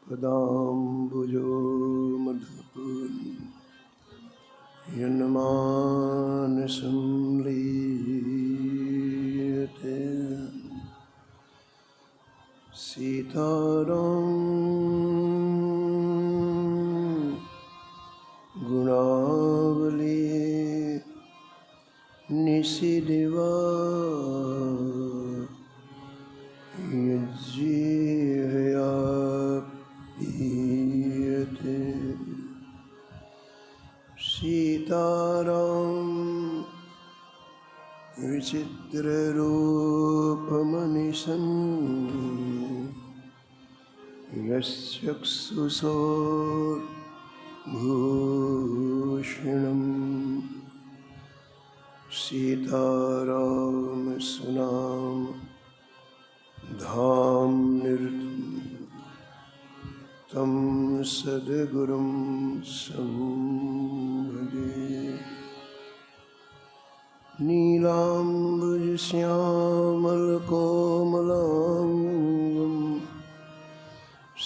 पदाम्बुजो मधुर यन्मानसं लीयते सीताराम गुणावली निशिदिवा यज्जीहया पीयते सीताराम विचित्ररूपमनिशं यश्चक्षुषोर्भूषणम् सीताराम सुनाम धाम तं सद्गुरुं संभजे नीलाम्बुजश्यामलकोमलाङ्गं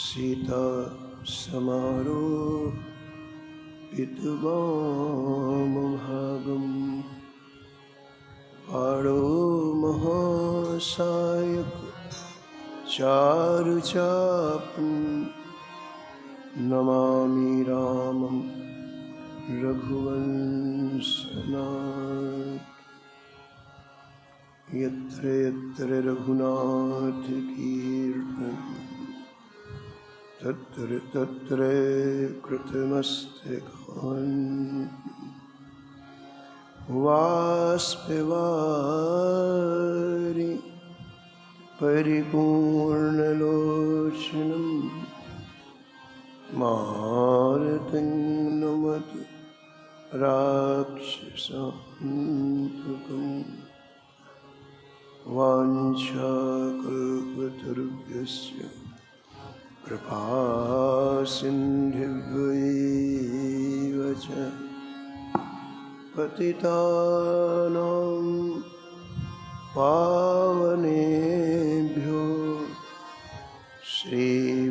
सीता समारोपितवामभागम् पाणो महासायक चारुचापं नमामि रामं रघुवंशनाथं यत्र यत्र रघुनाथकीर्तनं तत्र तत्र कृतमस्तकाञ्जलिः वाष्पवारि परिपूर्णलोचनं मारुतिं नमत राक्षसान्तकं वाञ्छाकल्पतरुभ्यश्च कृपासिन्धुभ्यैव च पतितानां पावनेभ्यो श्रीवैष्णवेभ्यो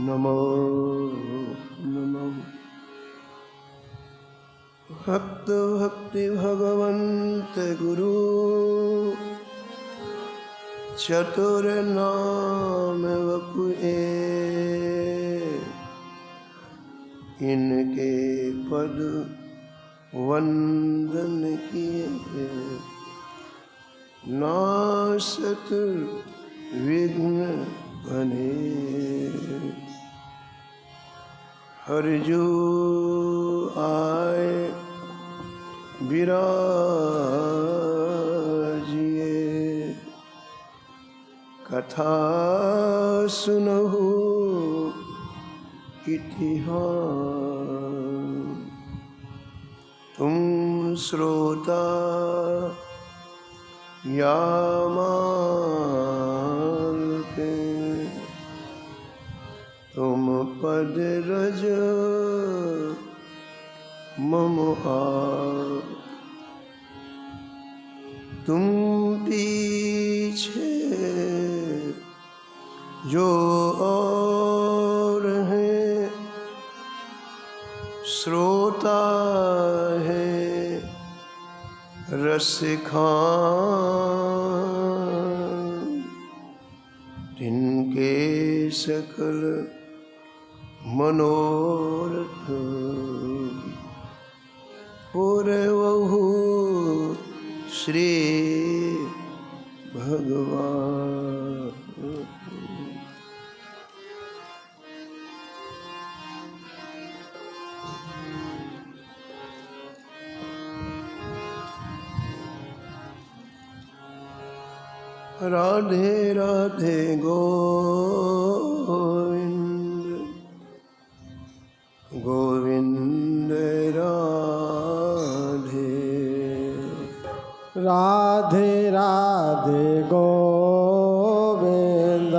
नमो नमः। भक्त भक्ति भगवन्त गुरु चतुर नाम वपुए इनके पद वंदन किए नासत विघ्न बने हर जो आए विराजिए कथा सुनहु इतिहास तुम श्रोता या मानते तुम पद रज मम तुम पीछे जो और है श्रोता है रसिखान जिनके सकल मनोरथ पूरवहु श्री भगवान। राधे राधे गोविंद गोविंद राधे राधे राधे गोविंद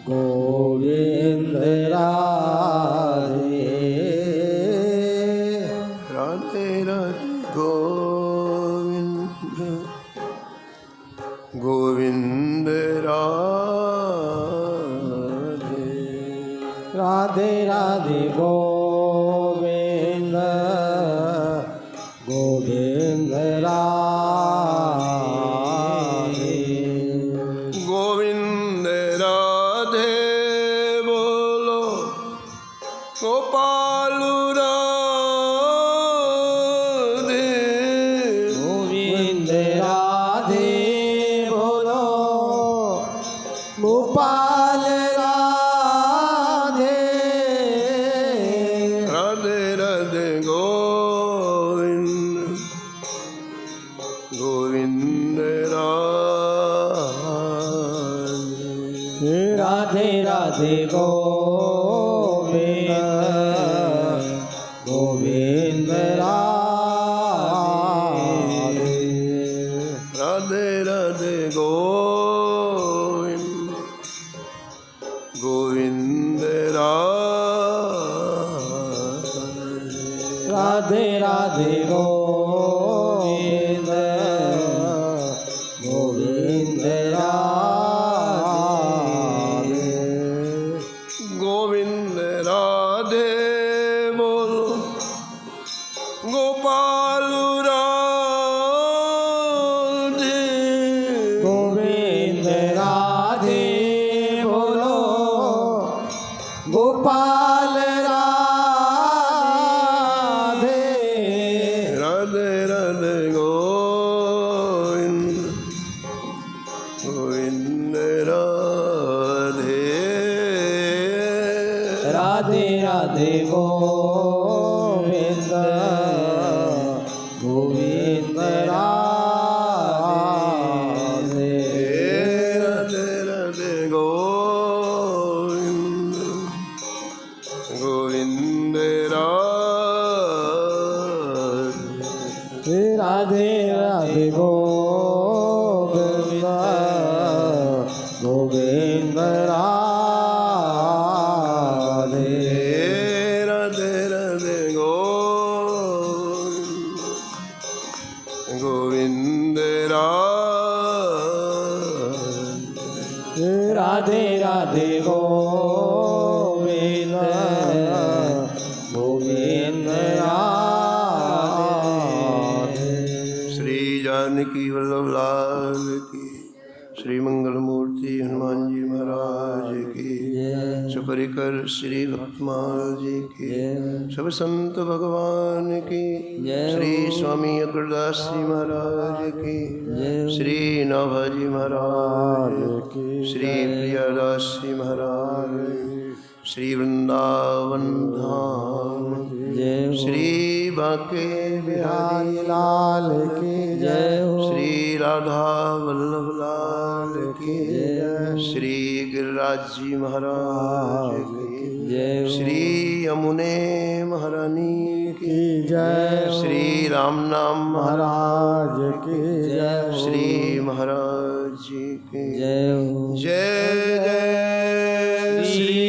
गोविंद राधे राधे राधे गोविंद गोविंद गोविंद राधे राधे राधे गोविंद गोविंद राधे गोविंद राधे बोलो गोपाल राधे गोविंद राधे बोलो गोपाल राधे राधे राधे गोविंद गोविंद राधे राधे राधे गोविंद गोविंद राधे राधे राधे गोविंद गोविंद राधे राधे गोविंद गोविंद राधे गोविंद राधे बोलो गोपाल राधे गोविंद राधे बोलो गोपाल राधे राधे राधे गोविंद गोविंद राधे राधे राधे गोविंद गोविंद राधे राधे राधे गोविंद गोविंद राधे राधे राधे गोविंद गोविंद राधे राधे राधे गोविंद राधे राधे राधे गोविंद गोविंद राधे श्री जानकी वल्लभ लाल की श्री मंगल मूर्ति हनुमान जी महाराज की सुपरिकर श्री भक्तमाल जी की सब संत भगवान की श्री स्वामी अग्रदास जी महाराज की श्री नभाजी महाराज श्री प्रियादास जी महाराज श्री वृंदावन धाम श्री बांके बिहारी लाल की जय हो श्री राधा वल्लभ लाल की श्री गिरिराज जी महाराज की जय हो श्री यमुने महारानी की जय हो श्री राम नाम महाराज की जय हो श्री महाराज जी की जय हो जय जय श्री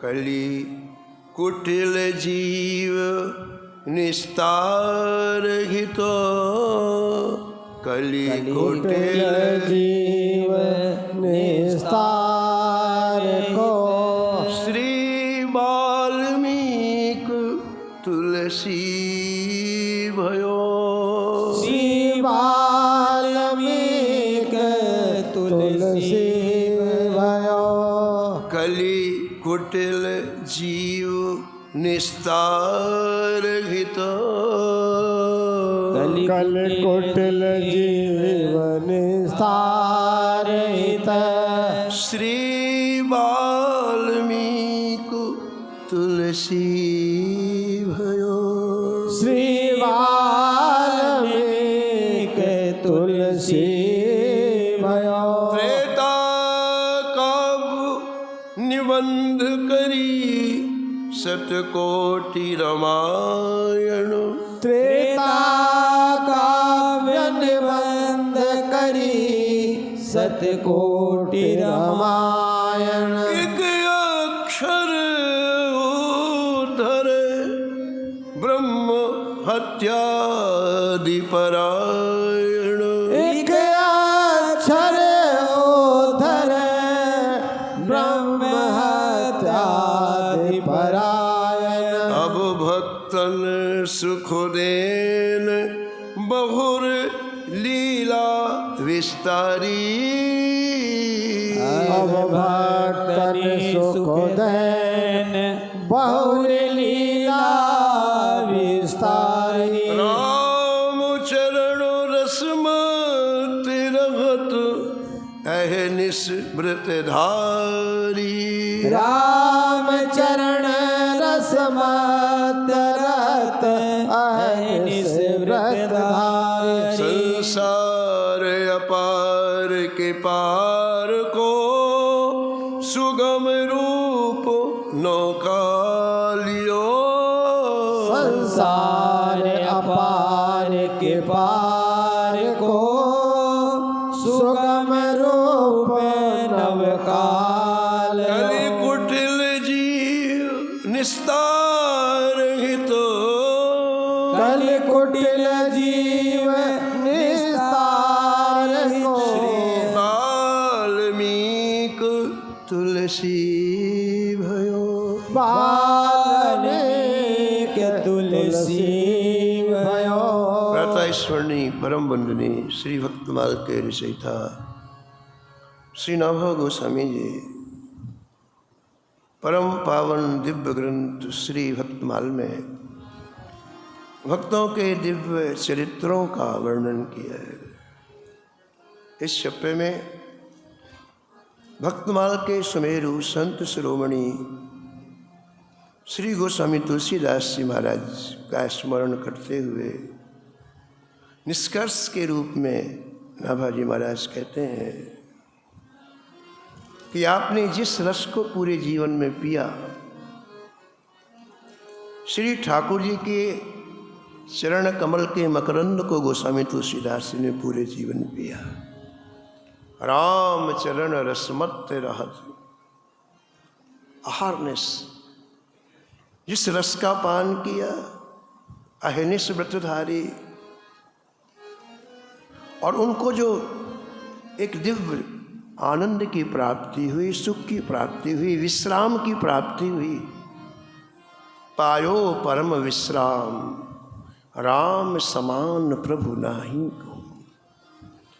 कली कुटिल जीव निस्तार हितो कली कुटिल जीव निस्तार को श्री वाल्मीक तुलसी भयो श्री वाल्मीक तुलसी भयो कली कुटिल जीव निस्तार हितो कल कुटिल जीव निस्तार हित श्री वाल्मीक तुलसी भयो श्री वाल्मीक तुलसी भयो त्रेता कब निबंध करी सत शतकोटि रामायण त्रेता काव्य निबंध करी सतकोटि रामायण एक अक्षर उधर ब्रह्म हत्यादि परायण एक अक्षर उधर ब्रह्म हत्यादि परायण अब भक्तन सुख देन बहुर लीला विस्तारी अब भक्तन सुख देन बहुर लीला विस्तारी राम चरण रसमत रहत अहनिस व्रत धारी राम चरण रसमत रहत अहनिस व्रत धारी संसार अपार के पार को सुगम रूप नौकालियो संसार अपार के पार को सुगम रूप नवकाल कलि कुटिल जीव निस्तार हितो कल कुटिल जीव निस्तार को वाल्मीक तुलसी भयो वाल्मीक तुलसी भयो प्रातः स्मरणीय परम वंदनीय श्री भक्तमाल के रचयिता श्री नभ गोस्वामी जी परम पावन दिव्य ग्रंथ श्री भक्तमाल में भक्तों के दिव्य चरित्रों का वर्णन किया है। इस छप्पे में भक्तमाल के सुमेरु संत शिरोमणि श्री गोस्वामी तुलसीदास जी महाराज का स्मरण करते हुए निष्कर्ष के रूप में नाभाजी महाराज कहते हैं कि आपने जिस रस को पूरे जीवन में पिया, श्री ठाकुर जी के चरण कमल के मकरंद को गोस्वामी तुलसीदास जी ने पूरे जीवन पिया। राम चरण रसमत रहत अहर्निश जिस रस का पान किया, अहनिश व्रतधारी, और उनको जो एक दिव्य आनंद की प्राप्ति हुई, सुख की प्राप्ति हुई, विश्राम की प्राप्ति हुई। पायो परम विश्राम राम समान प्रभु नाही को।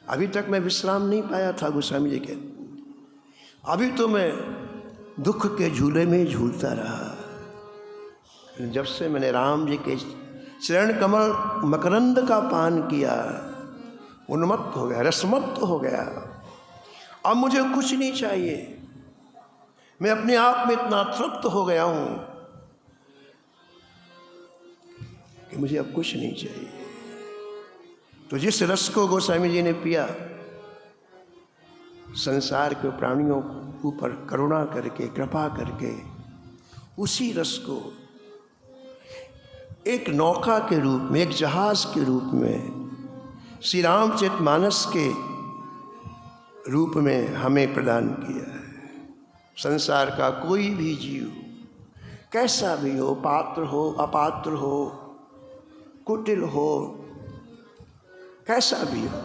अभी तक मैं विश्राम नहीं पाया था, गोस्वामी जी कहते, अभी तो मैं दुख के झूले में झूलता रहा। जब से मैंने राम जी के चरण कमल मकरंद का पान किया, उन्मत्त हो गया, रसमत्त हो गया। अब मुझे कुछ नहीं चाहिए, मैं अपने आप में इतना तृप्त हो गया हूं कि मुझे अब कुछ नहीं चाहिए। तो जिस रस को गोस्वामी जी ने पिया, संसार के प्राणियों के ऊपर करुणा करके, कृपा करके, उसी रस को एक नौका के रूप में, एक जहाज के रूप में, श्री रामचरितमानस के रूप में हमें प्रदान किया है। संसार का कोई भी जीव कैसा भी हो, पात्र हो, अपात्र हो, कुटिल हो, कैसा भी हो,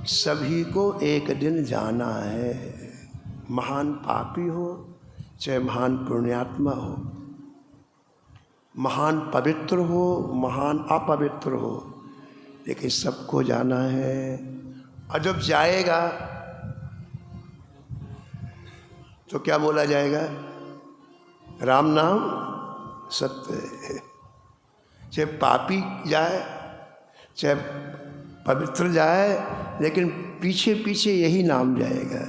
सभी को एक दिन जाना है। महान पापी हो चाहे महान पुण्यात्मा हो, महान पवित्र हो, महान अपवित्र हो, लेकिन सबको जाना है। और जब जाएगा तो क्या बोला जाएगा? राम नाम सत्य है। चाहे पापी जाए चाहे पवित्र जाए, लेकिन पीछे पीछे यही नाम जाएगा।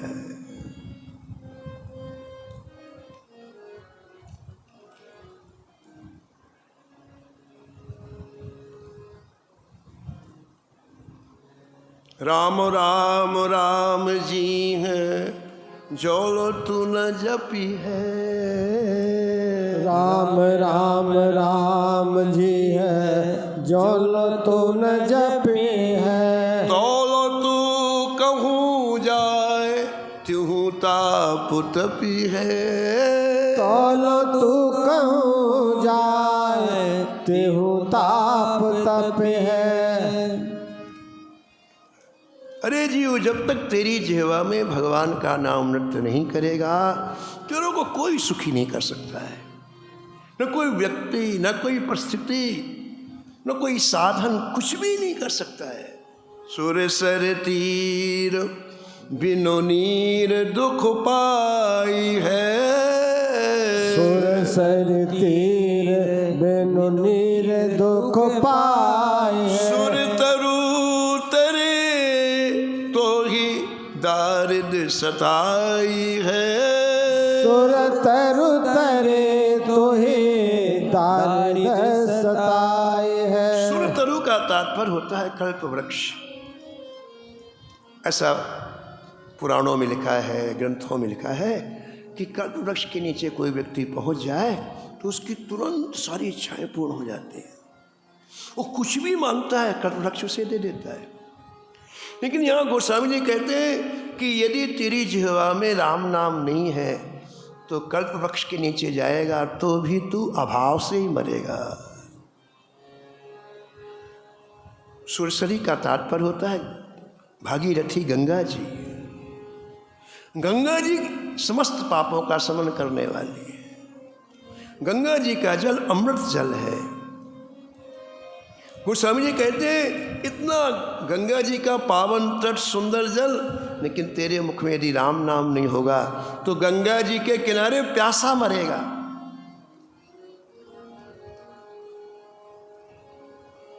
राम राम राम जी हैं, जोलो तू न जपी है। राम राम राम जी है, जोल तो न जपी है। दौलत कहूँ जाए त्यों ताप तपी है। तौल तू कहूँ जाए तेहू ताप तप है। अरे जीव, जब तक तेरी जिह्वा में भगवान का नाम नृत्य नहीं करेगा, तेरे को कोई सुखी नहीं कर सकता है। न कोई व्यक्ति, न कोई परिस्थिति, न कोई साधन, कुछ भी नहीं कर सकता है। सुर सर तीर बिनु नीर दुख पाई है। सुर सर तीर बिनु नीर दुख पाए। सुर तरु तरे तो ही दारिद सताई है। सुर तरु तरे तो ही दारिद सताए है। सुर तरु का तात्पर्य होता है कल्प वृक्ष। ऐसा पुराणों में लिखा है, ग्रंथों में लिखा है कि कल्प वृक्ष के नीचे कोई व्यक्ति पहुंच जाए तो उसकी तुरंत सारी इच्छाएं पूर्ण हो जाती हैं। वो कुछ भी मांगता है, कल्प वृक्ष उसे दे देता है। लेकिन यहाँ गोस्वामी जी कहते हैं कि यदि तेरी जिह्वा में राम नाम नहीं है तो कल्प वृक्ष के नीचे जाएगा तो भी तू अभाव से ही मरेगा। सुरसरी का तात्पर्य होता है भागीरथी गंगा जी। गंगा जी समस्त पापों का शमन करने वाली है। गंगा जी का जल अमृत जल है। गोस्वामी जी कहते हैं इतना गंगा जी का पावन तट सुंदर जल, लेकिन तेरे मुख में यदि राम नाम नहीं होगा तो गंगा जी के किनारे प्यासा मरेगा।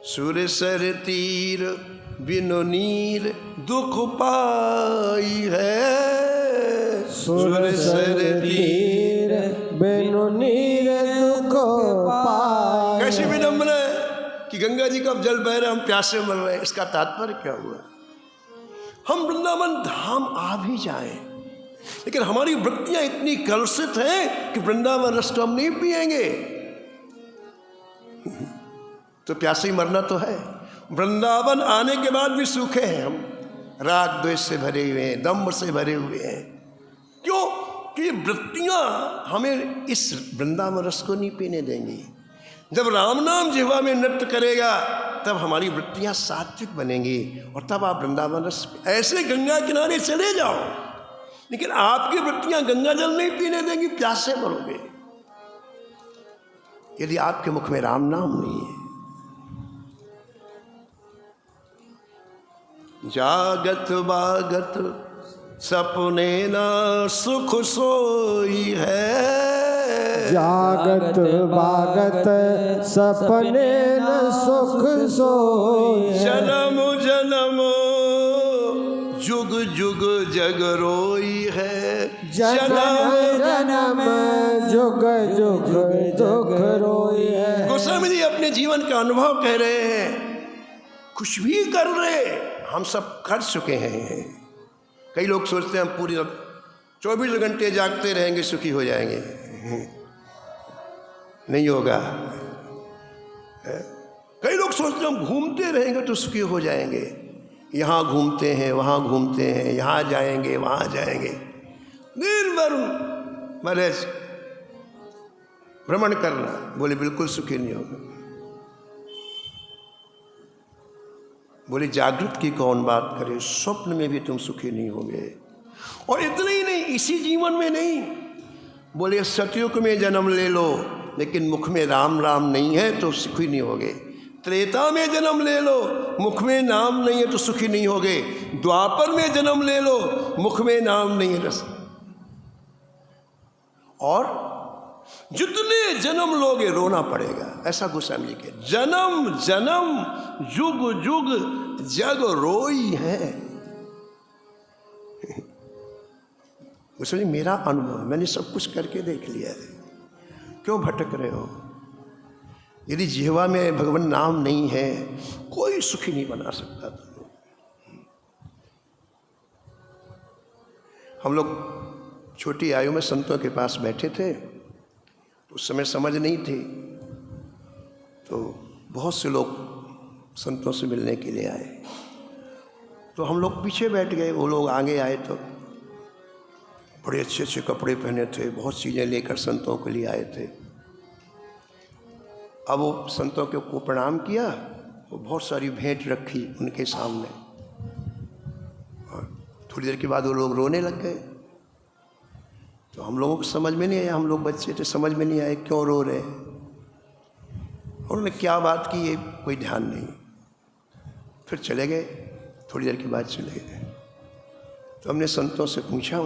सुर सर तीर बिनु नीर दुख पाई है। सुर सर तीर बिनु नीर दुख पाए। कैसी विडंबना है कि गंगा जी का जल बह रहा, हम प्यासे मर रहे हैं। इसका तात्पर्य क्या हुआ? हम वृंदावन धाम आ भी जाएं, लेकिन हमारी वृत्तियां इतनी कलुषित हैं कि वृंदावन रस तो हम नहीं पिएंगे, तो प्यासे ही मरना तो है। वृंदावन आने के बाद भी सूखे हैं हम, राग द्वेष से भरे हुए हैं, दम्भ से भरे हुए हैं। क्यों? कि वृत्तियां हमें इस वृंदावन रस को नहीं पीने देंगी। जब राम नाम जिह्वा में नृत्य करेगा तब हमारी वृत्तियां सात्विक बनेंगी और तब आप वृंदावन रस ऐसे गंगा किनारे चले जाओ, लेकिन आपकी वृत्तियां गंगा जल नहीं पीने देंगी, प्यासे मरोगे यदि आपके मुख में राम नाम नहीं है। जागत बागत सपने ना सुख सोई है। जागत बागत सपने न सुख सोई। जन्म जन्म जुग जुग जग रोई है। जन्म जन्म जुग जुग दुख रोई है। गोस्वामी जी अपने जीवन का अनुभव कह रहे हैं। कुछ भी कर रहे, हम सब कर चुके हैं। कई लोग सोचते हैं हम पूरी 24 घंटे जागते रहेंगे सुखी हो जाएंगे, नहीं होगा। कई लोग सोचते हैं हम घूमते रहेंगे तो सुखी हो जाएंगे। यहाँ घूमते हैं, वहाँ घूमते हैं, यहाँ जाएंगे, वहाँ जाएंगे, दिन भर मैरिज भ्रमण करना, बोले बिल्कुल सुखी नहीं होगा। बोले जागृत की कौन बात करे, स्वप्न में भी तुम सुखी नहीं होगे। और इतना ही नहीं, इसी जीवन में नहीं, बोले सतयुग में जन्म ले लो लेकिन मुख में राम राम नहीं है तो सुखी नहीं होगे। त्रेता में जन्म ले लो, मुख में नाम नहीं है तो सुखी नहीं होगे। द्वापर में जन्म ले लो, मुख में नाम नहीं है रस। और जितने जन्म लोगे रोना पड़ेगा, ऐसा गोस्वामी जी के जन्म जन्म जुग जुग जग रोई है। गोस्वामी मेरा अनुभव, मैंने सब कुछ करके देख लिया है, क्यों भटक रहे हो? यदि जिह्वा में भगवान नाम नहीं है कोई सुखी नहीं बना सकता। हम लोग छोटी आयु में संतों के पास बैठे थे, तो उस समय समझ नहीं थी, तो बहुत से लोग संतों से मिलने के लिए आए। तो हम लोग पीछे बैठ गए, वो लोग आगे आए तो बड़े अच्छे अच्छे कपड़े पहने थे, बहुत चीज़ें लेकर संतों के लिए आए थे। अब वो संतों को प्रणाम किया, वो बहुत सारी भेंट रखी उनके सामने, और थोड़ी देर के बाद वो लोग रोने लग गए। तो हम लोगों को समझ में नहीं आया, हम लोग बच्चे थे, समझ में नहीं आया क्यों रो रहे हैं। उन्होंने क्या बात की ये कोई ध्यान नहीं, फिर चले गए। थोड़ी देर के बाद चले गए। तो हमने संतों से पूछा,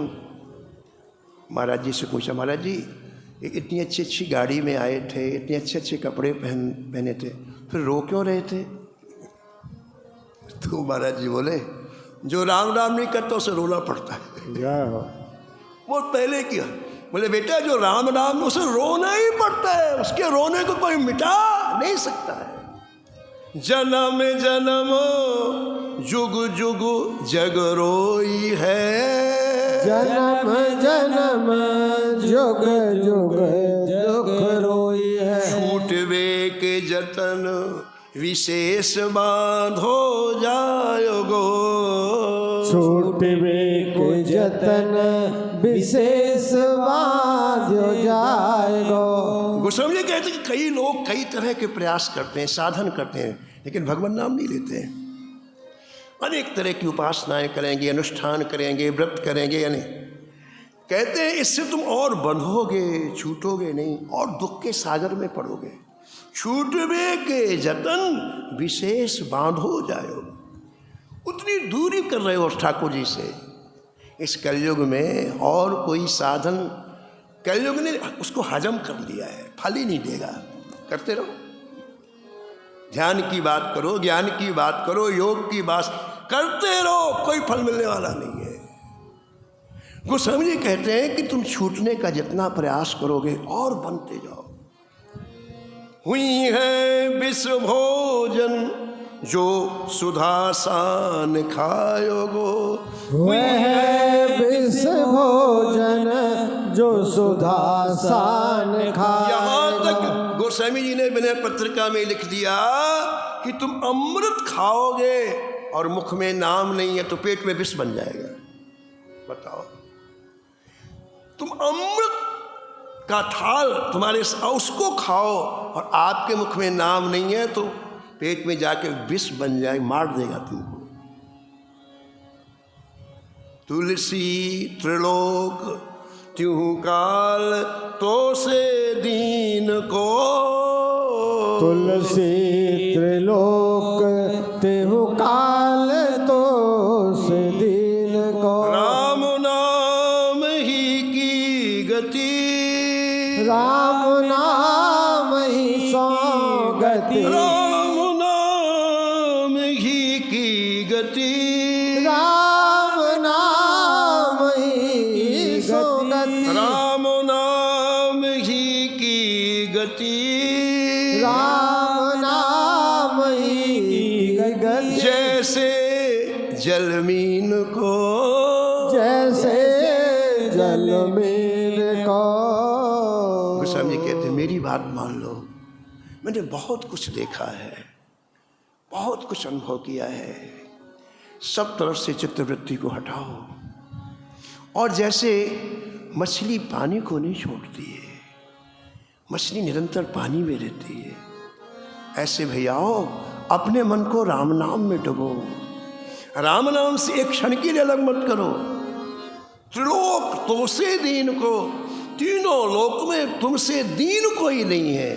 महाराज जी से पूछा, महाराज जी ये इतनी अच्छी अच्छी गाड़ी में आए थे, इतने अच्छे अच्छे कपड़े पहने थे, फिर रो क्यों रहे थे? तो महाराज जी बोले, जो राम राम नहीं करता उसे रोना पड़ता है। जय हो। वो पहले किया, बोले बेटा जो राम राम उसे रोना ही पड़ता है, उसके रोने को कोई मिटा नहीं सकता है। जन्म जन्म जुग जुग जग रोई है, जन्म जन्म जुग जुग जुग रोई है। छूटवे के जतन विशेष बांधो जायोगो, छूटवे के जतन विशेष बांधो जाएगो। गोस्वामी जी कहते हैं कि कई लोग कई तरह के प्रयास करते हैं, साधन करते हैं, लेकिन भगवान नाम नहीं लेते हैं। अनेक तरह की उपासनाएं करेंगे, अनुष्ठान करेंगे, व्रत करेंगे, यानी कहते हैं इससे तुम और बंधोगे, छूटोगे नहीं और दुख के सागर में पड़ोगे। छूटवे के जतन विशेष बांधो जायो, उतनी दूरी कर रहे हो ठाकुर जी से। इस कलयुग में और कोई साधन कलयुग ने उसको हजम कर लिया है, फल ही नहीं देगा। करते रहो, ध्यान की बात करो, ज्ञान की बात करो, योग की बात करते रहो, कोई फल मिलने वाला नहीं है। गोस्वामी जी कहते हैं कि तुम छूटने का जितना प्रयास करोगे और बनते जाओ। हुई है विश्व भोजन जो सुधासान खायोगो, हुए है विश्व भोजन जो सुधासान खाए। यहाँ तक गोस्वामी जी ने विनय पत्रिका में लिख दिया कि तुम अमृत खाओगे और मुख में नाम नहीं है तो पेट में विष बन जाएगा। बताओ, तुम अमृत का थाल तुम्हारे उसको खाओ और आपके मुख में नाम नहीं है तो पेट में जाके विष बन जाए, मार देगा तुमको। तुलसी त्रिलोक त्यों काल तो से दीन को, तुलसी त्रिलोक त्यों काल तो से दीन को। राम नाम ही की गति, राम नाम ही सो गति। राम नाम ही की गति, राम नाम ही सो गति। राम नाम ही की गति, राम नाम ही गति। जैसे जलमीन को, जैसे जलमीन को। गोस्वामी कहते मेरी बात मान लो, मैंने बहुत कुछ देखा है, बहुत कुछ अनुभव किया है। सब तरफ से चित्तवृत्ति को हटाओ, और जैसे मछली पानी को नहीं छोड़ती है, मछली निरंतर पानी में रहती है, ऐसे भैयाओ अपने मन को राम नाम में डुबो। राम नाम से एक क्षण के लिए अलग मत करो। त्रिलोक तो से दीन को, तीनों लोक में तुमसे दीन कोई नहीं है।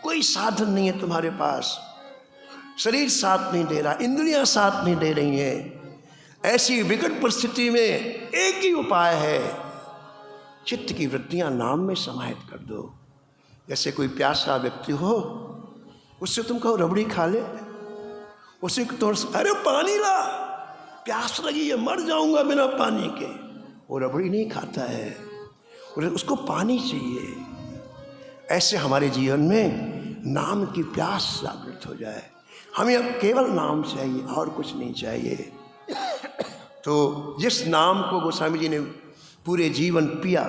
कोई साधन नहीं है तुम्हारे पास, शरीर साथ नहीं दे रहा, इंद्रियां साथ नहीं दे रही हैं। ऐसी विकट परिस्थिति में एक ही उपाय है, चित्त की वृत्तियां नाम में समाहित कर दो। जैसे कोई प्यासा व्यक्ति हो, उससे तुम कहो रबड़ी खा ले, उसे तो अरे पानी ला, प्यास लगी है, मर जाऊंगा बिना पानी के। वो रबड़ी नहीं खाता है, उसको पानी चाहिए। ऐसे हमारे जीवन में नाम की प्यास जागृत हो जाए। हमें अब केवल नाम चाहिए और कुछ नहीं चाहिए। तो जिस नाम को गोस्वामी जी ने पूरे जीवन पिया,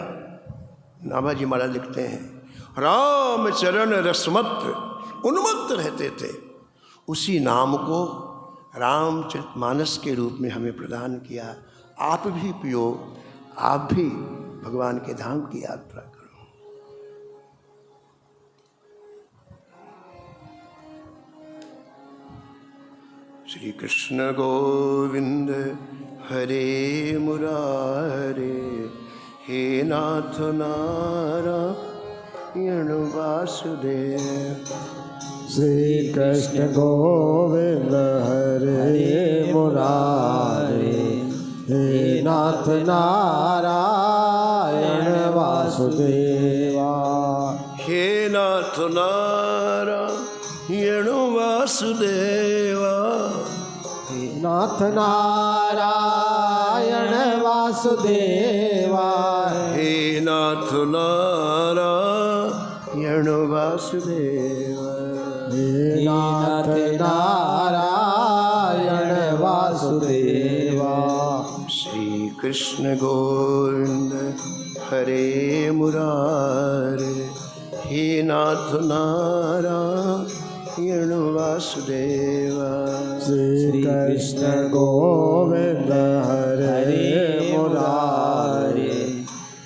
नाभाजी महाराज लिखते हैं, राम चरण रसमत उन्मत्त रहते थे, उसी नाम को रामचरितमानस के रूप में हमें प्रदान किया। आप भी पियो, आप भी भगवान के धाम की यात्रा करो। श्री कृष्ण गोविंद हरे मुरारे, हे नाथ नारायण वासुदेव। श्री कृष्ण गोविंद हरे मुरारे, हे नाथ नारायण वासुदेवा। हे नाथ नारायण वासुदेवा, नाथ नारायण वासुदेवा। हे नाथ नारायण वासुदेवा, हे नाथ नारायण वासुदेवा। श्री कृष्ण गोविंद हरे मुरारे, हे नाथ नारायण वासुदेवा। श्री कृष्ण गोविंद हरे मुरारे,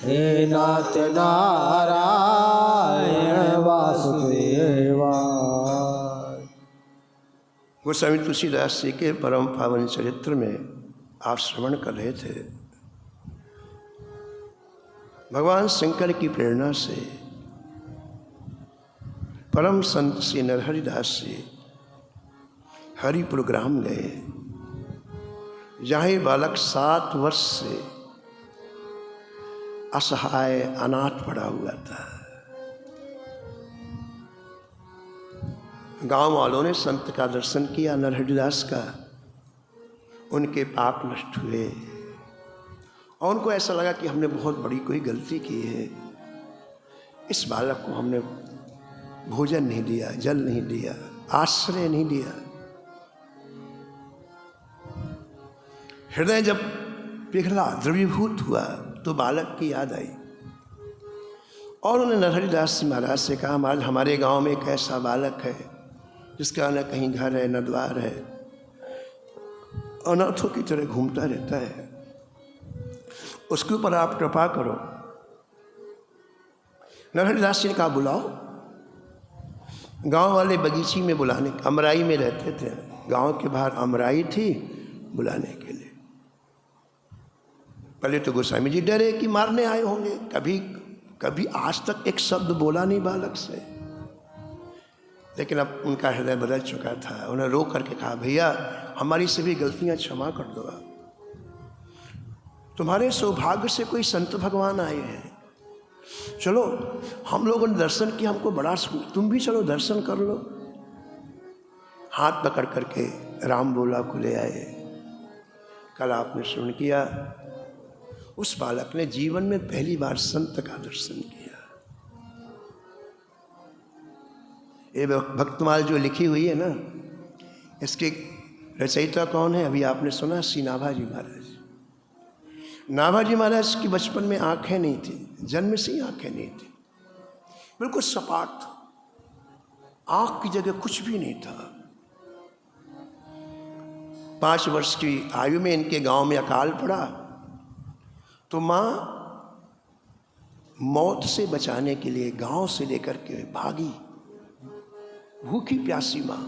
हे नाथ नारायण वासुदेवा। गोस्वामी तुलसीदास जी के परम पावन चरित्र में आप श्रवण कर रहे थे। भगवान शंकर की प्रेरणा से परम संत श्री नरहरिदास जी हरिपुर ग्राम गए, जहाँ ये बालक 7 वर्ष से असहाय अनाथ पड़ा हुआ था। गांव वालों ने संत का दर्शन किया, नरहरिदास का, उनके पाप नष्ट हुए और उनको ऐसा लगा कि हमने बहुत बड़ी कोई गलती की है। इस बालक को हमने भोजन नहीं दिया, जल नहीं दिया, आश्रय नहीं दिया। हृदय जब पिघला, द्रवीभूत हुआ, तो बालक की याद आई और उन्होंने नरहरिदास जी महाराज से कहा, महाराज हमारे गांव में एक ऐसा बालक है जिसका न कहीं घर है न द्वार है, अनाथों की तरह घूमता रहता है, उसके ऊपर आप कृपा करो। नरहरिदास जी ने कहा, बुलाओ। गांव वाले बगीची में बुलाने, अमराई में रहते थे, गांव के बाहर अमराई थी, बुलाने के लिए। पहले तो गोस्वामी जी डरे कि मारने आए होंगे, कभी आज तक एक शब्द बोला नहीं बालक से, लेकिन अब उनका हृदय बदल चुका था। उन्हें रो करके कहा, भैया हमारी सभी गलतियां क्षमा कर दो, तुम्हारे सौभाग्य से कोई संत भगवान आए हैं, चलो हम लोगों ने दर्शन किया, हमको बड़ा, तुम भी चलो दर्शन कर लो। हाथ पकड़ करके राम बोला को ले आए। कल आपने श्रवण किया, उस बालक ने जीवन में पहली बार संत का दर्शन किया। ये भक्तमाल जो लिखी हुई है ना, इसके रचयिता कौन है? अभी आपने सुना, श्री नाभाजी महाराज। नाभाजी महाराज की बचपन में आंखें नहीं थी, जन्म से ही आंखें नहीं थी, बिल्कुल सपाट था, आंख की जगह कुछ भी नहीं था। 5 वर्ष की आयु में इनके गांव में अकाल पड़ा, तो माँ मौत से बचाने के लिए गांव से लेकर के भागी, भूखी प्यासी माँ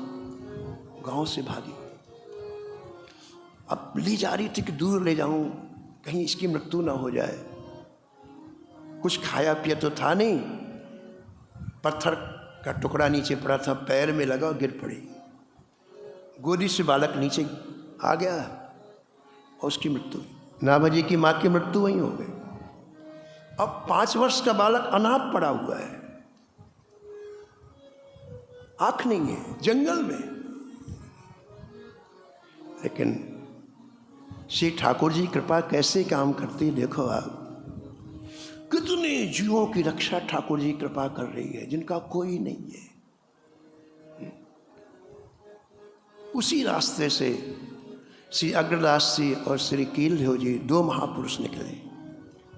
गांव से भागी। अब ले जा रही थी कि दूर ले जाऊं, कहीं इसकी मृत्यु ना हो जाए। कुछ खाया पिया तो था नहीं, पत्थर का टुकड़ा नीचे पड़ा था, पैर में लगा और गिर पड़ी। गोदी से बालक नीचे आ गया और उसकी मृत्यु। नाभाजी की माँ की मृत्यु वहीं हो गई। अब 5 वर्ष का बालक अनाथ पड़ा हुआ है, आंख नहीं है, जंगल में। लेकिन श्री ठाकुर जी कृपा कैसे काम करती देखो आप। कितने जीवों की रक्षा ठाकुर जी कृपा कर रही है, जिनका कोई नहीं है। उसी रास्ते से श्री अग्रदास जी और श्री कीलदेव जी 2 महापुरुष निकले,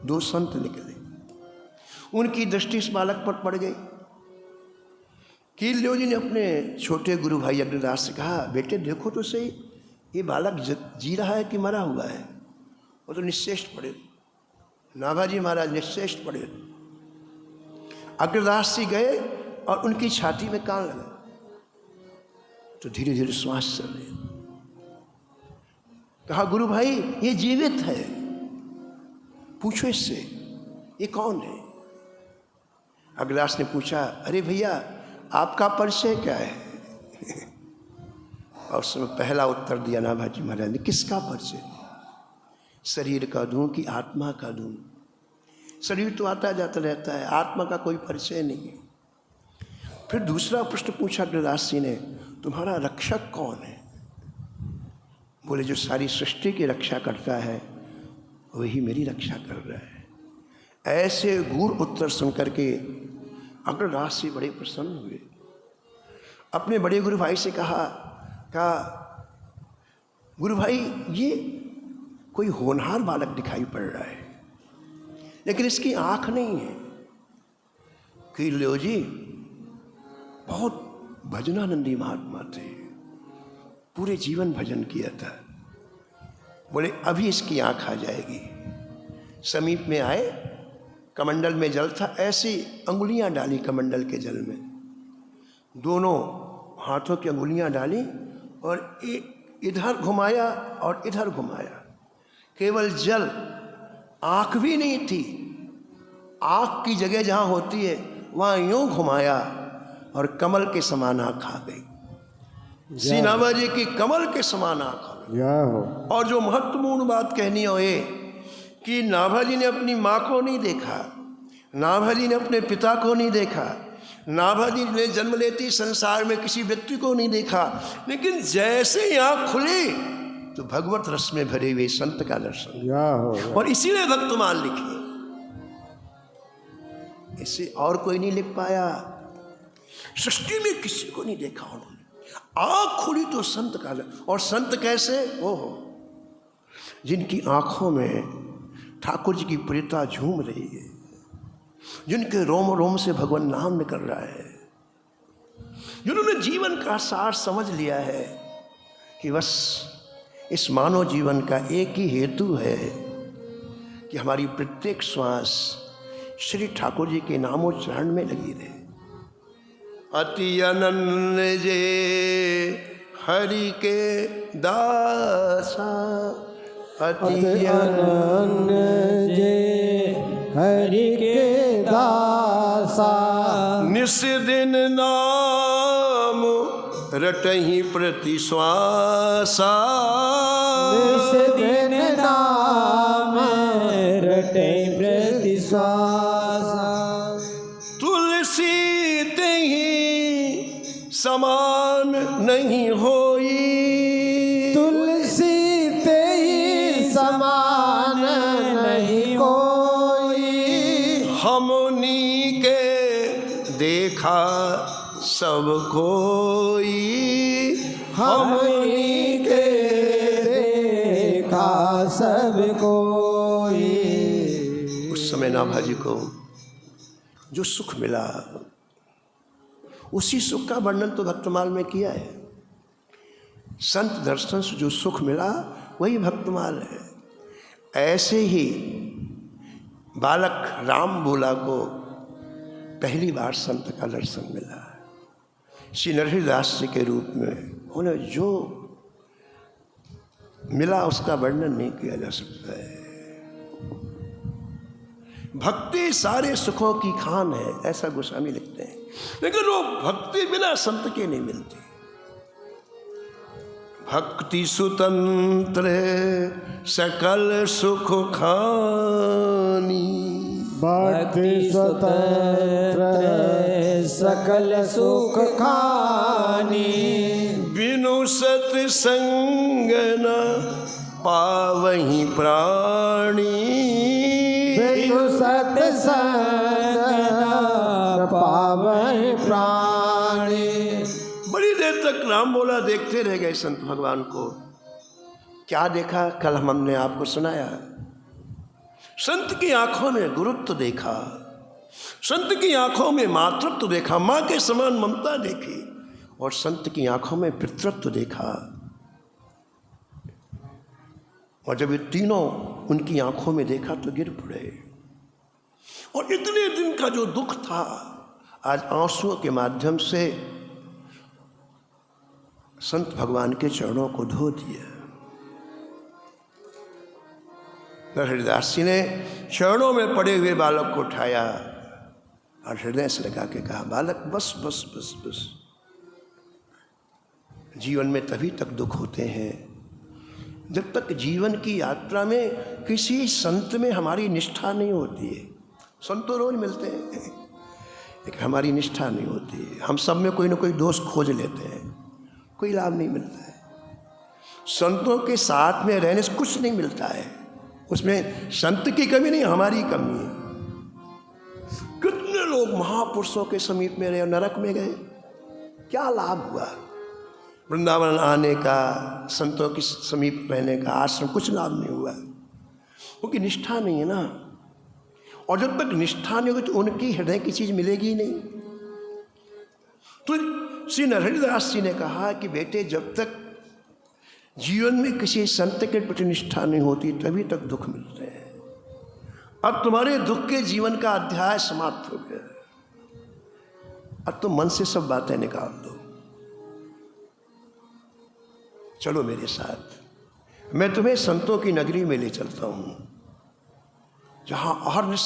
2 संत निकले। उनकी दृष्टि इस बालक पर पड़ गई। कील्यो जी ने अपने छोटे गुरु भाई अग्रदास से कहा, बेटे देखो तो सही, ये बालक जी रहा है कि मरा हुआ है? वो तो निश्चेष्ट पड़े। नाभाजी महाराज निश्चेष्ट पड़े। अग्रदास जी गए और उनकी छाती में कान लगा, तो धीरे धीरे श्वास चल रही। कहा, गुरु भाई ये जीवित है, पूछो इससे ये कौन है? अग्रदास ने पूछा, अरे भैया आपका परिचय क्या है? और उसमें पहला उत्तर दिया नाभाजी महाराज ने, किसका परिचय? शरीर का दूं कि आत्मा का दूं? शरीर तो आता जाता रहता है, आत्मा का कोई परिचय नहीं है। फिर दूसरा प्रश्न पूछा अग्रदास जी ने, तुम्हारा रक्षक कौन है? बोले, जो सारी सृष्टि की रक्षा करता है वही मेरी रक्षा कर रहा है। ऐसे गूढ़ उत्तर सुनकर के अग्रदास जी बड़े प्रसन्न हुए। अपने बड़े गुरु भाई से कहा गुरु भाई ये कोई होनहार बालक दिखाई पड़ रहा है, लेकिन इसकी आंख नहीं है। कि लो जी बहुत भजनानंदी महात्मा थे, पूरे जीवन भजन किया था। बोले अभी इसकी आंख आ जाएगी। समीप में आए, कमंडल में जल था, ऐसी अंगुलियां डाली कमंडल के जल में, दोनों हाथों की अंगुलियां डाली और इधर घुमाया और इधर घुमाया, केवल जल, आंख भी नहीं थी। आंख की जगह जहाँ होती है वहाँ यूं घुमाया और कमल के समान आंख आ गई। श्री नाभाजी की कमल के समान आंख आ गई। और जो महत्वपूर्ण बात कहनी हो ये कि नाभाजी ने अपनी माँ को नहीं देखा, नाभाजी ने अपने पिता को नहीं देखा, नाभाजी ने जन्म लेती संसार में किसी व्यक्ति को नहीं देखा, लेकिन जैसे ही आँख खुली तो भगवत रस में भरे हुए संत का दर्शन। और इसीलिए भक्तमाल लिखी, इसे और कोई नहीं लिख पाया। सृष्टि में किसी को नहीं देखा उन्होंने। आँख खुली तो संत का। और संत कैसे? वो हो जिनकी आंखों में ठाकुर जी की प्रियता झूम रही है, जिनके रोम रोम से भगवान नाम निकल रहा है, जिन्होंने जीवन का सार समझ लिया है कि बस इस मानव जीवन का एक ही हेतु है कि हमारी प्रत्येक श्वास श्री ठाकुर जी के नामोच्चारण में लगी रहे। अति अनन्य जे हरि के दासा, अति अनन्य जे हरि के दासा, निस दिन नाम रटहि प्रति श्वासा, निस दिन नाम रटहि प्रति श्वासा, तुलसी तेहि समान नहीं होई, तुलसी तेहि समान नहीं कोई, हमनी के देखा सब कोई, हमनी के देखा सब कोई। उस समय नाभाजी को जो सुख मिला, उसी सुख का वर्णन तो भक्तमाल में किया है। संत दर्शन से जो सुख मिला वही भक्तमाल है। ऐसे ही बालक राम बोला को पहली बार संत का दर्शन मिला। श्री नरहरिदास जी के रूप में उन्हें जो मिला उसका वर्णन नहीं किया जा सकता है। भक्ति सारे सुखों की खान है, ऐसा गोस्वामी लिखते हैं, लेकिन वो भक्ति बिना संत के नहीं मिलती। भक्ति सुतंत्र सकल सुख खानी, भक्ति स्वतंत्र सकल सुख खानी, बिनु सत्संग न पावहि प्राणी, बिनु सत्संग न पावहि प्राणी। बड़ी देर तक राम बोला देखते रह गए संत भगवान को। क्या देखा? कल हमने आपको सुनाया। संत की आंखों में गुरुत्व देखा, संत की आंखों में मातृत्व देखा, माँ के समान ममता देखी, और संत की आंखों में पितृत्व देखा। और जब ये तीनों उनकी आंखों में देखा तो गिर पड़े। और इतने दिन का जो दुख था आज आंसुओं के माध्यम से संत भगवान के चरणों को धो दिया। हरिदास जी ने चरणों में पड़े हुए बालक को उठाया और हृदय से लगा के कहा, बालक बस बस बस बस। जीवन में तभी तक दुख होते हैं जब तक जीवन की यात्रा में किसी संत में हमारी निष्ठा नहीं होती है। संत तो रोज मिलते हैं लेकिन हमारी निष्ठा नहीं होती है। हम सब में कोई ना कोई दोष खोज लेते हैं, कोई लाभ नहीं मिलता है। संतों के साथ में रहने से कुछ नहीं मिलता है, उसमें संत की कमी नहीं, हमारी कमी है। कितने लोग महापुरुषों के समीप में रहे और नरक में गए, क्या लाभ हुआ? वृंदावन आने का, संतों के समीप रहने का, आश्रम, कुछ लाभ नहीं हुआ क्योंकि निष्ठा नहीं है ना। और जब तक निष्ठा नहीं होगी तो उनकी हृदय की चीज मिलेगी ही नहीं। तो श्री नरहरिदास जी ने कहा कि बेटे, जब तक जीवन में किसी संत के प्रति निष्ठा नहीं होती तभी तक दुख मिलते हैं। अब तुम्हारे दुख के जीवन का अध्याय समाप्त हो गया। अब तो मन से सब बातें निकाल दो, चलो मेरे साथ, मैं तुम्हें संतों की नगरी में ले चलता हूं जहां अहर्निश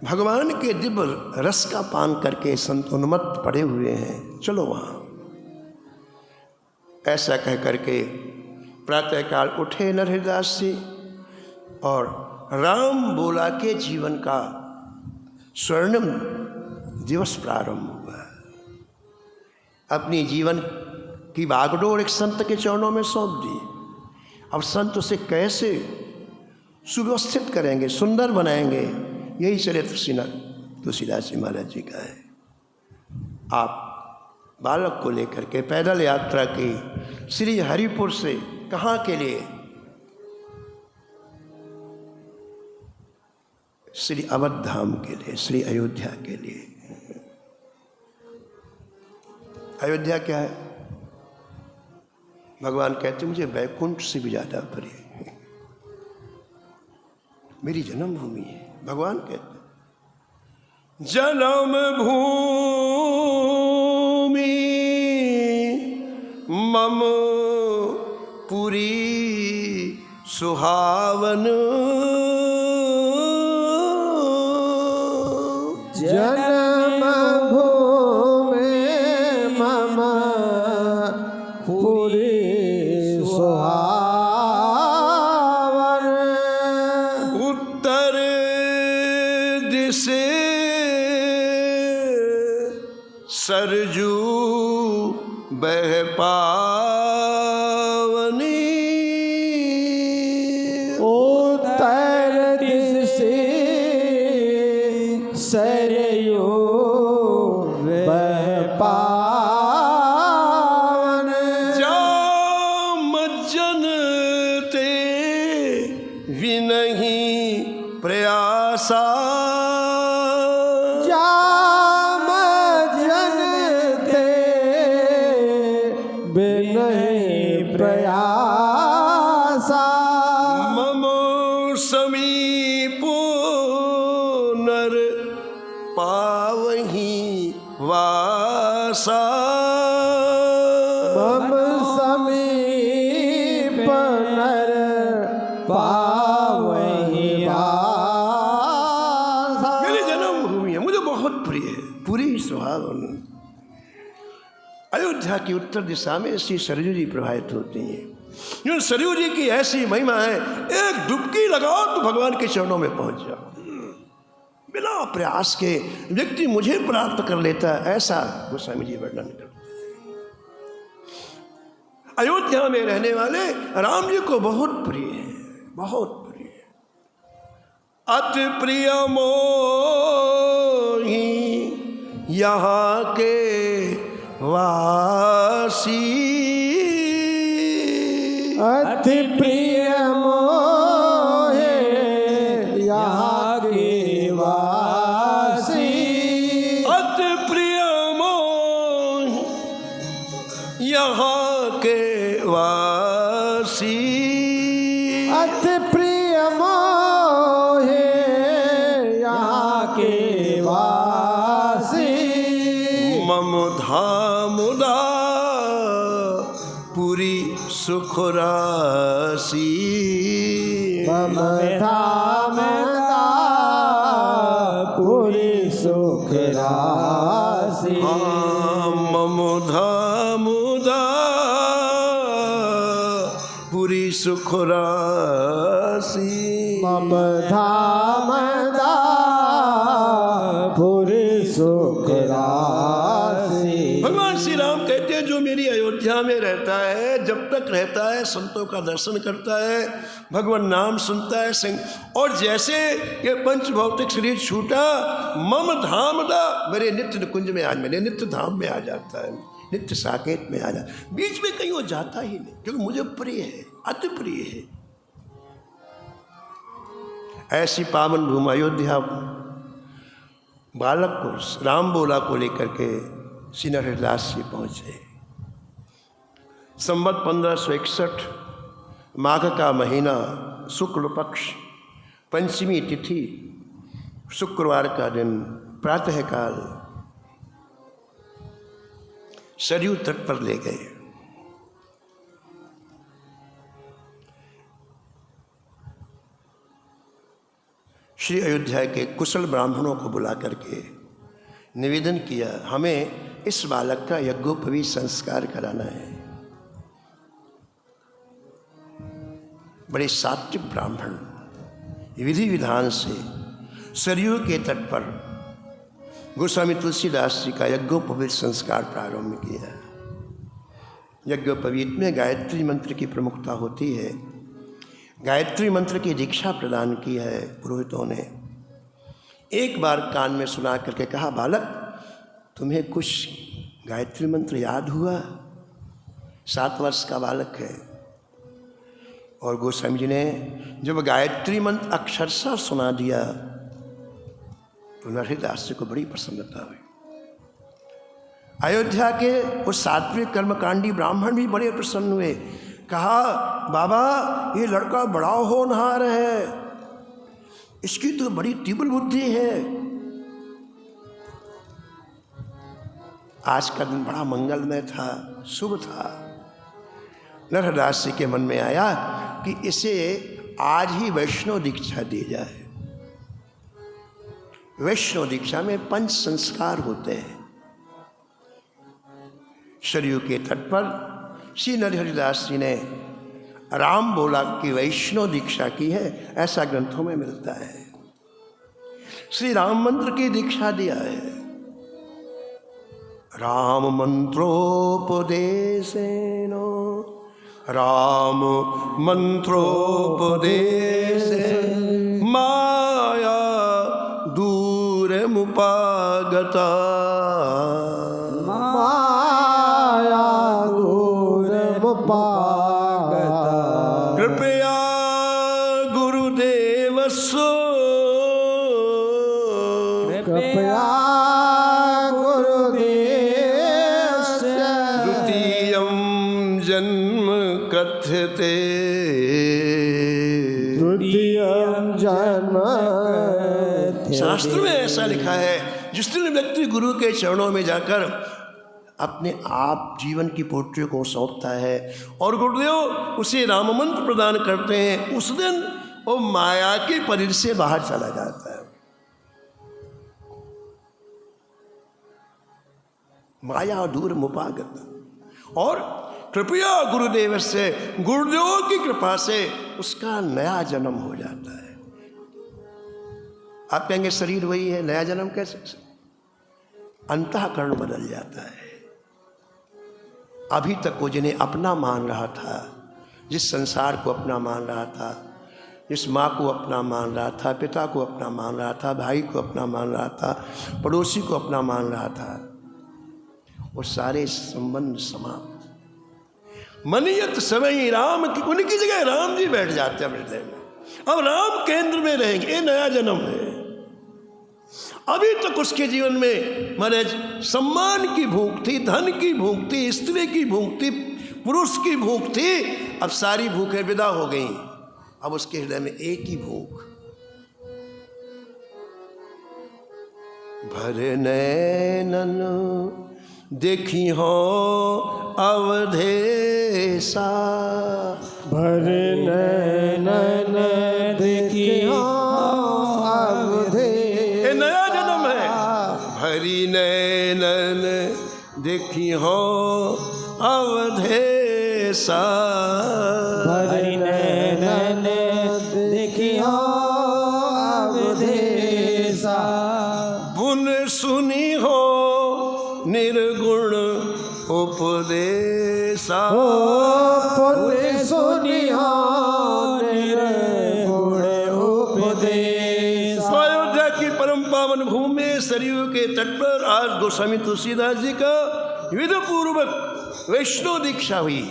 भगवान के दिव्य रस का पान करके संत उन्मत्त पड़े हुए हैं, चलो वहां। ऐसा कह करके प्रातःकाल उठे नरहरिदास जी और राम बोला के जीवन का स्वर्णिम दिवस प्रारंभ हुआ। अपनी जीवन की बागडोर एक संत के चरणों में सौंप दी। अब संत उसे कैसे सुव्यवस्थित करेंगे, सुंदर बनाएंगे, यही चरित्र श्री तुलसीदास जी महाराज जी का है। आप बालक को लेकर के पैदल यात्रा की श्री हरिपुर से कहाँ के लिए? श्री अवध धाम के लिए, श्री अयोध्या के लिए। अयोध्या क्या है? भगवान कहते मुझे वैकुंठ से भी ज्यादा प्रिय है, मेरी जन्मभूमि है। भगवान कहते जन्मभूमि मम पुरी सुहावन, जन्मभूमि मम पुरी सुहावन, उत्तर दिशे सरजू बह पावनी, उत्तर दिशे सरयू बह पावन, जाम जनते विनहि प्रयासा, जाम जनते बिनहि प्रयासा, मम समीपो नर पावहि वासा, मम समीप नर पावहि वासा। मेरी जन्मभूमि है, मुझे बहुत प्रिय है, पूरी सुहावन। अयोध्या की उत्तर दिशा में श्री सरयू जी प्रवाहित होती हैं। यूं सरयू जी की ऐसी महिमा है, एक डुबकी लगाओ तो भगवान के चरणों में पहुंच जाओ। बिना प्रयास के व्यक्ति मुझे प्राप्त कर लेता है, ऐसा गोस्वामी जी वर्णन करते हैं। अयोध्या में रहने वाले राम जी को बहुत प्रिय है, बहुत प्रिय, अति प्रिय मोहि यहाँ के वासी, अति प्रिय मोहे यहाँ के वासी, यहाँ के वासी अति प्रिय मोहे यहाँ के वासी मम धामुदा पूरी सुख राशि मम धाम पूरी सुख राशि मम धामुदा पूरी सुख राशि मम धाम पूरी सुख राशि। भगवान श्री राम कहते हैं जो मेरी अयोध्या में रहता है, जब तक रहता है संतों का दर्शन करता है, भगवान नाम सुनता है, और जैसे ये पंच भौतिक शरीर छूटा, मम धाम दा, मेरे नित्य निकुंज में आज मेरे नित्य धाम में आ जाता है, नित्य साकेत में आ जाता है। बीच में कहीं वो जाता ही नहीं, क्योंकि मुझे प्रिय है, अति प्रिय है। ऐसी पावन भूमि अयोध्या बालक को राम बोला को लेकर के श्री नरहरिदास जी पहुँचे। संवत 1561 माघ का महीना, शुक्ल पक्ष, पंचमी तिथि, शुक्रवार का दिन, प्रातःकाल सरयू तट पर ले गए। श्री अयोध्या के कुशल ब्राह्मणों को बुला करके निवेदन किया, हमें इस बालक का यज्ञोपवीत संस्कार कराना है। बड़े सात्विक ब्राह्मण विधि विधान से सरयू के तट पर गोस्वामी तुलसीदास जी का यज्ञोपवीत संस्कार प्रारंभ किया। यज्ञोपवीत में गायत्री मंत्र की प्रमुखता होती है। गायत्री मंत्र की दीक्षा प्रदान की है पुरोहितों ने। एक बार कान में सुना करके कहा, बालक तुम्हें कुछ गायत्री मंत्र याद हुआ? 7 वर्ष का बालक है। और गोस्वामी जी ने जब गायत्री मंत्र अक्षरशः सुना दिया तो नरहरिदास जी को बड़ी प्रसन्नता हुई। अयोध्या के उस सात्विक कर्मकांडी ब्राह्मण भी बड़े प्रसन्न हुए। कहा, बाबा ये लड़का बड़ा होनहार है, इसकी तो बड़ी तीव्र बुद्धि है। आज का दिन बड़ा मंगलमय था, शुभ था। नरहरिदास जी के मन में आया कि इसे आज ही वैष्णव दीक्षा दी जाए। वैष्णव दीक्षा में 5 संस्कार होते हैं। सरयू के तट पर श्री नरहरिदास जी ने राम बोला की वैष्णव दीक्षा की है, ऐसा ग्रंथों में मिलता है। श्री राम मंत्र की दीक्षा दिया है। राम मंत्रोपदेशेनो, राम मंत्रोपदेशे माया दूर मुपागता, माया दूर मुपागता, कृपया गुरुदेव सो, कृपया द्वितीयं जन्म कथ्यते, द्वितीयं जन्म। शास्त्र में ऐसा लिखा है, जिस दिन व्यक्ति गुरु के चरणों में जाकर अपने आप जीवन की पोटरी को सौंपता है और गुरुदेव उसे राम मंत्र प्रदान करते हैं, उस दिन वो माया के परिधि से बाहर चला जाता है। माया दूर मुपागत। और कृपया गुरुदेव से, गुरुदेव की कृपा से उसका नया जन्म हो जाता है। आप कहेंगे शरीर वही है, नया जन्म कैसे? अंतःकरण बदल जाता है। अभी तक वो जिन्हें अपना मान रहा था, जिस संसार को अपना मान रहा था, जिस माँ को अपना मान रहा था, पिता को अपना मान रहा था, भाई को अपना मान रहा था, पड़ोसी को अपना मान रहा था, वो सारे संबंध समाप्त। मनियत समय राम की, उनकी जगह राम जी बैठ जाते हैं हृदय में। अब राम केंद्र में रहेंगे, ये नया जन्म है। अभी तक उसके जीवन में महाराज सम्मान की भूख थी, धन की भूख थी, स्त्री की भूख थी, पुरुष की भूख थी। अब सारी भूखें विदा हो गईं। अब उसके हृदय में एक ही भूख, भरे नैनन देखी हो अवधेशा, भरे नैनन देखियो अवधे। ये नया जन्म है। भरी नैनन देखी हो अवधेशा, भरे नैनन देखियो अवधेशा। गुण सुनी हो निर्गुण उपदेशा, पुण्य सुनियो निर्गुण उपदेश। अयोध्या की परम पावन भूमि में सरयू के तट पर आज गोस्वामी तुलसीदास जी का विधि पूर्वक वैष्णव दीक्षा हुई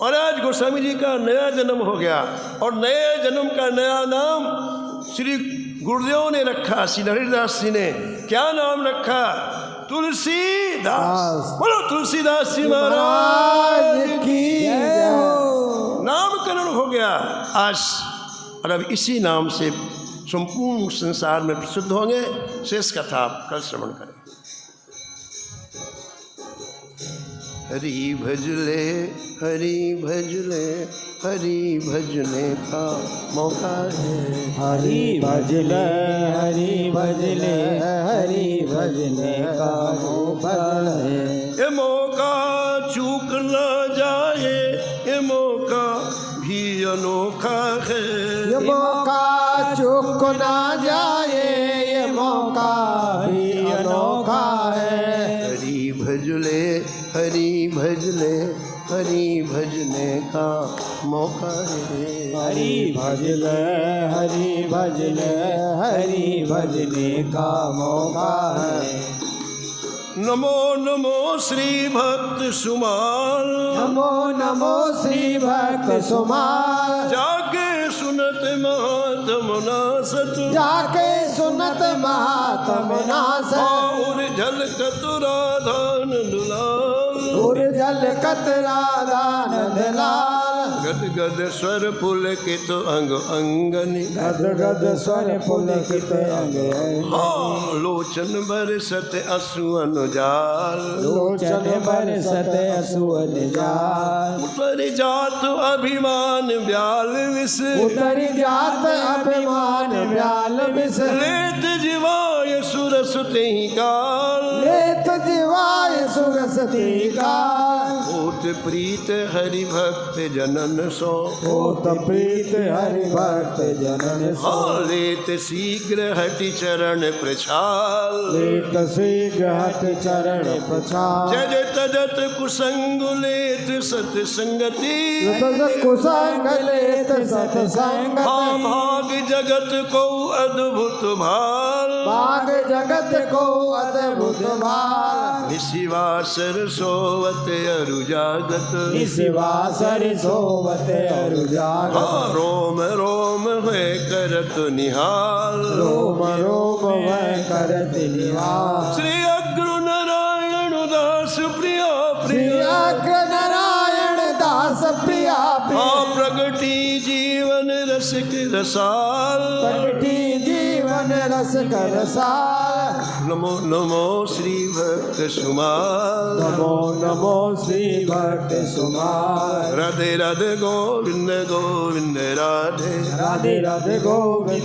और आज गोस्वामी जी का नया जन्म हो गया। और नए जन्म का नया नाम श्री गुरुदेव ने रखा, श्री हरिदास जी ने क्या नाम रखा? तुलसीदास। बोलो तुलसीदास जी महाराज की नामकरण हो गया आज। और अब इसी नाम से संपूर्ण संसार में प्रसिद्ध होंगे। शेष कथा आप कल श्रवण करें। हरि भजले हरि भजले हरि भजने का मौका है। हरि भजले हरि भजले हरि भजने का मौका है। ये मौका चूक न जाए, ये मौका भी अनोखा है। ये मौका चूक ना जाए, ये मौका भी अनोखा है। हरि भजले हरि भजले हरि भजने का मौका है। हरि भजले हरि भजले हरि भजने का मौका है। नमो नमो श्री भक्त सुमाल, नमो नमो श्री भक्त सुमाल। जाके सुनत महात्म नासत, जाके सुनत महात्म नासत। और झलकत राधा नंदलाल, और झलकत राधा नंदलाल। गद गद स्वर पुलकित अंग अंगनि, गद गद स्वर पुलकित अंग अंगनि। लोचन बरसत असु अनुजाल, लोचन बरसत असुअन जाल। उतर जात अभिमान ब्याल विस, उतर जात अभिमान ब्याल विस। लेत जिवाय सुरस तेहि काल, लेत जिवाय सुरसती काल। ओत प्रीत हरि भक्त जनन सो, ओत प्रीत हरि भक्त जनन सो। लेत शीघ्र हटि चरण प्रछाल, लेत शीघ्र हट चरण प्रछाल। जय तजत कुसंग लेत सतसंगति, तजत कुसंग लेत सतसंगति। भाग जगत को अद्भुत भाल, भाग जगत को अद्भुत भाल। निशिवासर सोवत अरु जागत, निशिवासर सोवत अरु जागत। रोम रोम है करत निहाल, रोम रोम वह करत निहाल। श्री अग्र नारायण दास प्रिया श्री प्रिया, अग्र नारायण दास प्रिया प्रिया। प्रगति जीवन रस के रसाल, प्रगति जीवन रस कर साल। नमो नमो श्री भक्त सुमाल, नमो नमो श्री भक्त सुमाल। राधे राधे गोविंद गोविंद राधे, राधे राधे गोविंद।